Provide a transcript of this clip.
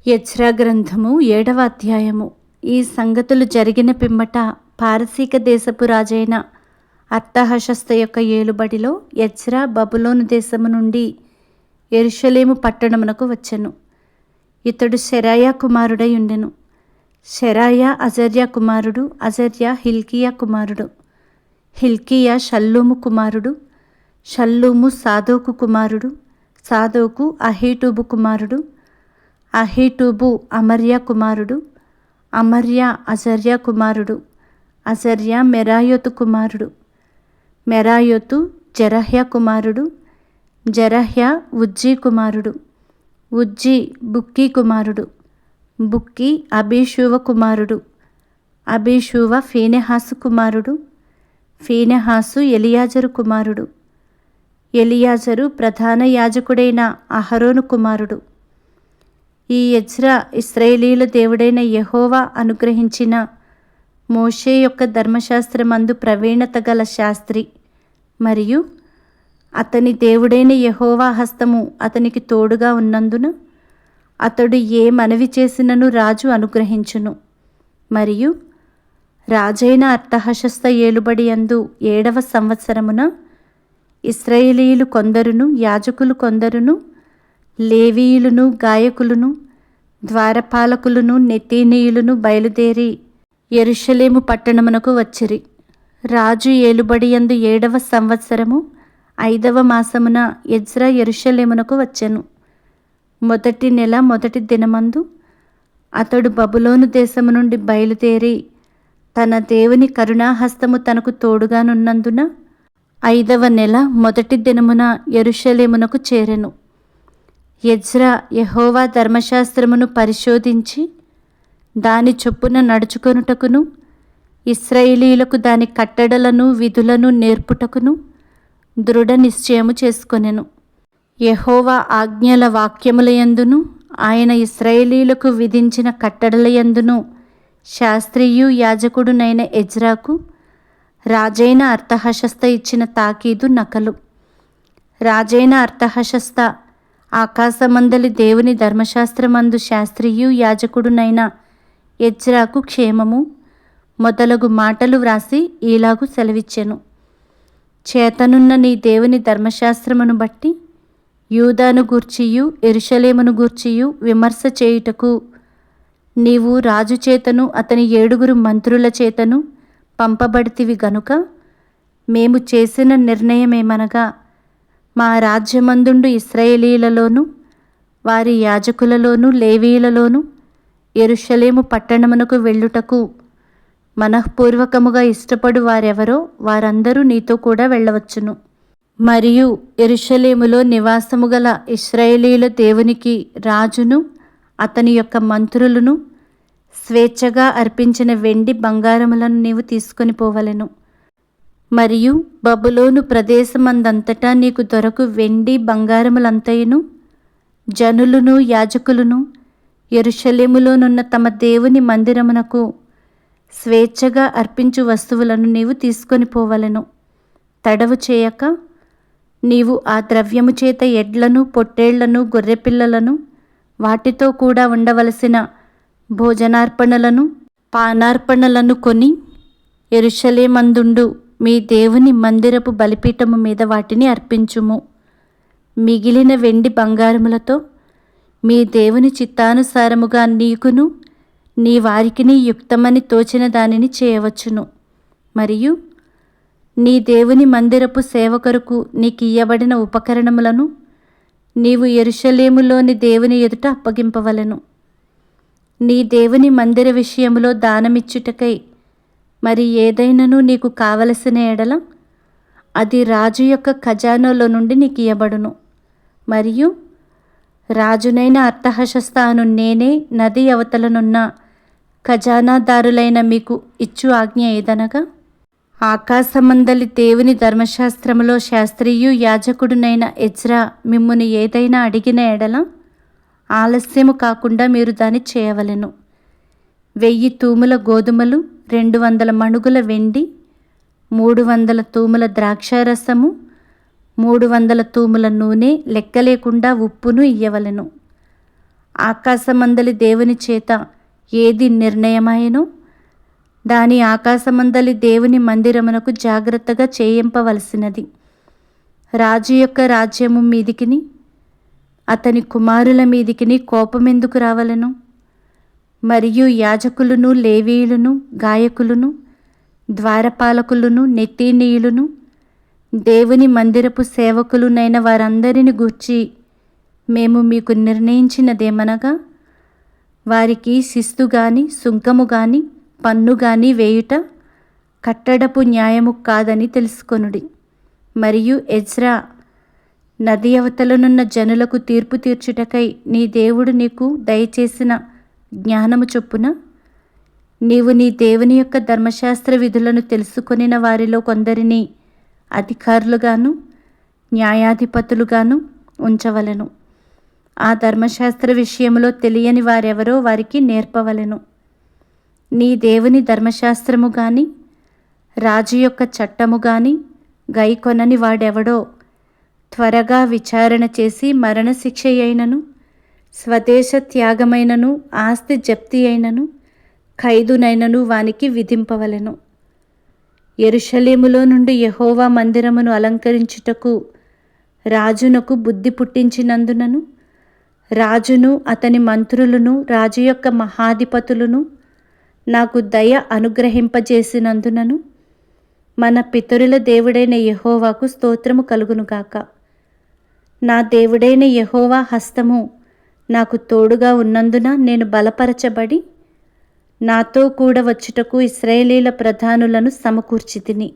Ezra గ్రంథము 7వ అధ్యాయము. ఈ సంగతులు జరిగిన పిమ్మట పారసీక దేశపు రాజైన అర్తహషస్త యొక్క ఏలుబడిలో ఎజ్రా బబులోను దేశము నుండి యెరూషలేము పట్టణమునకు వచ్చెను. ఇతడు శెరాయా కుమారుడై ఉండెను. శెరాయా అజర్యా కుమారుడు, అజర్యా హిల్కీయా కుమారుడు, హిల్కీయా షల్లూము కుమారుడు, షల్లూము సాదోకు కుమారుడు, సాదోకు అహీటూబు కుమారుడు, అహీటూబు అమర్యా కుమారుడు, అమర్యా అజర్యా కుమారుడు, అజర్యా మెరాయోతు కుమారుడు, మెరాయోతు జెరహ్యా కుమారుడు, జెరహ్యా ఉజ్జీ కుమారుడు, ఉజ్జీ బుక్కీ కుమారుడు, బుక్కీ అబీషూవ కుమారుడు, అబీషూవ ఫీనెహాసు కుమారుడు, ఫీనెహాసు ఎలియాజరు కుమారుడు, ఎలియాజరు ప్రధాన యాజకుడైన అహరోను కుమారుడు. ఈ ఎజ్రా ఇశ్రాయేలీయుల దేవుడైన యెహోవా అనుగ్రహించిన మోషే యొక్క ధర్మశాస్త్రమందు ప్రవీణత గల శాస్త్రి మరియు అతని దేవుడైన యెహోవా హస్తము అతనికి తోడుగా ఉన్నందున అతడు ఏ మనవి చేసినను రాజు అనుగ్రహించును. మరియు రాజైన అర్తహషస్త ఏలుబడి యందు 7వ సంవత్సరమున ఇశ్రాయేలీయులు కొందరును, యాజకులు కొందరును, లేవీయులను, గాయకులను, ద్వారపాలకులను, నెతీనీయులను బయలుదేరి యెరూషలేము పట్టణమునకు వచ్చిరి. రాజు ఏలుబడి యందు 7వ సంవత్సరము 5వ మాసమున ఎజ్రా యెరూషలేమునకు వచ్చెను. మొదటి నెల మొదటి దినమందు అతడు బబులోను దేశము నుండి బయలుదేరి తన దేవుని కరుణాహస్తము తనకు తోడుగానున్నందున 5వ నెల మొదటి దినమున యెరూషలేమునకు చేరెను. ఎజ్రా యెహోవా ధర్మశాస్త్రమును పరిశోధించి దాని చొప్పున నడుచుకొనుటకును, ఇశ్రాయేలీయులకు దాని కట్టడలను విధులను నేర్పుటకును దృఢ నిశ్చయము చేసుకొనెను. యెహోవా ఆజ్ఞల వాక్యములయందును ఆయన ఇశ్రాయేలీయులకు విధించిన కట్టడలయందును శాస్త్రియు యాజకుడునైన ఎజ్రాకు రాజైన అర్తహషస్త ఇచ్చిన తాకీదు నకలు. రాజైన అర్తహషస్త ఆకాశమందలి దేవుని ధర్మశాస్త్రమందు శాస్త్రియు యాజకుడునైన ఎజ్రాకు క్షేమము మొదలగు మాటలు వ్రాసి ఈలాగు సెలవిచ్చెను. చేతనున్న నీ దేవుని ధర్మశాస్త్రమును బట్టి యూదాను గూర్చియు యెరూషలేమును గూర్చియు విమర్శ చేయుటకు నీవు రాజు చేతను అతని 7 మంత్రుల చేతను పంపబడితివి గనుక మేము చేసిన నిర్ణయమేమనగా మా రాజ్యమందుండు ఇశ్రాయేలీయులలోను వారి యాజకులలోను లేవీయులలోను యెరూషలేము పట్టణమునకు వెళ్ళుటకు మనఃపూర్వకముగా ఇష్టపడు వారెవరో వారందరూ నీతో కూడా వెళ్ళవచ్చును. మరియు యెరూషలేములో నివాసము గల ఇశ్రాయేలీయుల దేవునికి రాజును అతని యొక్క మంత్రులను స్వేచ్ఛగా అర్పించిన వెండి బంగారములను నీవు తీసుకొని పోవలెను. మరియు బబులోను ప్రదేశమందంతటా నీకు దొరకు వెండి బంగారములంతయును జనులును యాజకులను యెరూషలేములోనున్న తమ దేవుని మందిరమునకు స్వేచ్ఛగా అర్పించు వస్తువులను నీవు తీసుకొని పోవలెను. తడవు చేయక నీవు ఆ ద్రవ్యము చేత ఎడ్లను, పొట్టేళ్లను, గొర్రెపిల్లలను, వాటితో కూడా ఉండవలసిన భోజనార్పణలను, పానార్పణలను కొని యెరూషలేమందుండు మీ దేవుని మందిరపు బలిపీఠము మీద వాటిని అర్పించుము. మిగిలిన వెండి బంగారములతో మీ దేవుని చిత్తానుసారముగా నీకును నీ వారికిని యుక్తమని తోచిన దానిని చేయవచ్చును. మరియు నీ దేవుని మందిరపు సేవ కొరకు నీకియ్యబడిన ఉపకరణములను నీవు యెరూషలేములోని దేవుని ఎదుట అప్పగింపవలెను. నీ దేవుని మందిర విషయములో దానమిచ్చుటకై మరి ఏదైనాను నీకు కావలసిన ఎడల అది రాజు యొక్క ఖజానాలో నుండి నీకు ఇయ్యబడును. మరియు రాజునైన అర్తహషస్త అను నేనే నది అవతలనున్న ఖజానాదారులైన మీకు ఇచ్చు ఆజ్ఞ ఏదనగా ఆకాశమందలి దేవుని ధర్మశాస్త్రములో శాస్త్రియు యాజకుడునైన ఎజ్రా మిమ్మును ఏదైనా అడిగిన ఎడల ఆలస్యము కాకుండా మీరు దాన్ని చేయవలెను. 1000 తూముల గోధుమలు, 200 మణుగుల వెండి, 300 తూముల ద్రాక్షారసము, 300 తూముల నూనె, లెక్కలేకుండా ఉప్పును ఇయ్యవలెను. ఆకాశమందలి దేవుని చేత ఏది నిర్ణయమాయనో దాని ఆకాశమందలి దేవుని మందిరమునకు జాగ్రత్తగా చేయింపవలసినది. రాజు యొక్క రాజ్యము మీదికిని అతని కుమారుల మీదికిని కోపమెందుకు రావలెను? మరియు యాజకులను, లేవీయులను, గాయకులను, ద్వారపాలకులను, నెత్తీనీయులను, దేవుని మందిరపు సేవకులునైన వారందరిని గూర్చి మేము మీకు నిర్ణయించినదేమనగా, వారికి శిస్తు గాని, సుంకము గాని, పన్ను గాని వేయుట కట్టడపు న్యాయము కాదని తెలుసుకొనుడి. మరియు ఎజ్రా, నది అవతలనున్న జనులకు తీర్పు తీర్చుటకై నీ దేవుడు నీకు దయచేసిన జ్ఞానము చొప్పున నీవు నీ దేవుని యొక్క ధర్మశాస్త్ర విధులను తెలుసుకొనిన వారిలో కొందరిని అధికారులుగాను న్యాయాధిపతులుగాను ఉంచవలెను. ఆ ధర్మశాస్త్ర విషయంలో తెలియని వారెవరో వారికి నేర్పవలెను. నీ దేవుని ధర్మశాస్త్రము గాని రాజు యొక్క చట్టము గాని గైకొనని వాడెవడో త్వరగా విచారణ చేసి మరణశిక్ష అయినను, స్వదేశ త్యాగమైనను, ఆస్తి జప్తి అయినను, ఖైదునైనను వానికి విధింపవలెను. యెరూషలేములో నుండి యెహోవా మందిరమును అలంకరించుటకు రాజునకు బుద్ధి పుట్టించినందునను, రాజును అతని మంత్రులను రాజు యొక్క మహాధిపతులను నాకు దయ అనుగ్రహింపజేసినందునను మన పితరుల దేవుడైన యెహోవాకు స్తోత్రము కలుగునుగాక. నా దేవుడైన యెహోవా హస్తము నాకు తోడుగా ఉన్నందున నేను బలపరచబడి నాతో కూడా వచ్చుటకు ఇశ్రాయేలీల ప్రధానులను సమకూర్చితిని.